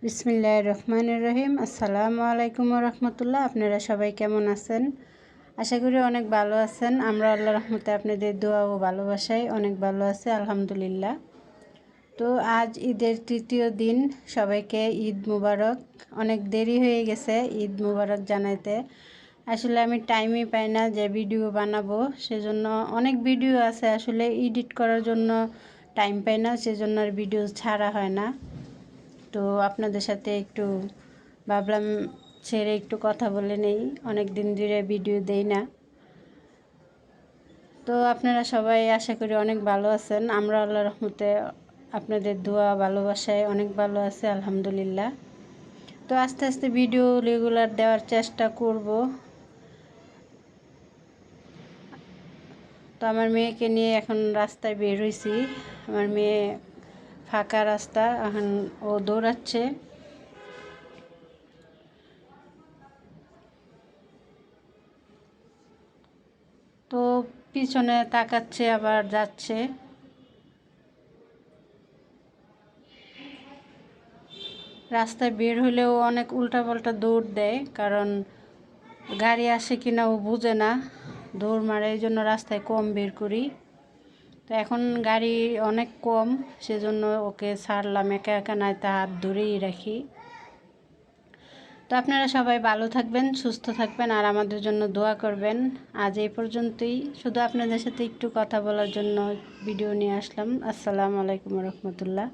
বিসমিল্লাহির রহমানির রহিম। আসসালামু আলাইকুম রহমতুল্লাহ। আপনারা সবাই কেমন আছেন? আশা করি অনেক ভালো আছেন। আমরা আল্লাহর রহমতে আপনাদের দোয়া ও ভালোবাসায় অনেক ভালো আছে, আলহামদুলিল্লাহ। তো আজ ঈদের তৃতীয় দিন, সবাইকে ঈদ মুবারক। অনেক দেরি হয়ে গেছে ঈদ মুবারক জানাইতে। আসলে আমি টাইমই পাই না যে ভিডিও বানাবো, সেজন্য অনেক ভিডিও আছে, আসলে এডিট করার জন্য টাইম পাই না, সেজন্য আর ভিডিও ছাড়া হয় না। তো আপনাদের সাথে একটু ভাবলাম ছেড়ে একটু কথা বলে নেই, অনেক দিন ধরে ভিডিও দেই না। তো আপনারা সবাই আশা করি অনেক ভালো আছেন। আমরা আল্লাহর রহমতে আপনাদের দোয়া ভালোবাসায় অনেক ভালো আছে, আলহামদুলিল্লাহ। তো আস্তে আস্তে ভিডিও রেগুলার দেওয়ার চেষ্টা করব। তো আমার মেয়েকে নিয়ে এখন রাস্তায় বের হয়েছি। আমার মেয়ে ফাঁকা রাস্তা, এখন ও দৌড়াচ্ছে। তো পিছনে তাকাচ্ছে আবার যাচ্ছে। রাস্তায় বের হলেও অনেক উল্টাপাল্টা দৌড় দেয়, কারণ গাড়ি আসে কিনা ও বুঝে না, দৌড় মারে। এই জন্য রাস্তায় কম বের করি। তো এখন গাড়ি অনেক কম, সেজন্য ওকে ছাড়লাম একা একা, নাই তা হাত ধরেই রাখি। তো আপনারা সবাই ভালো থাকবেন, সুস্থ থাকবেন, আর আমাদের জন্য দোয়া করবেন। আজ এই পর্যন্তই, শুধু আপনাদের সাথে একটু কথা বলার জন্য ভিডিও নিয়ে আসলাম। আসসালামু আলাইকুম রহমতুল্লাহ।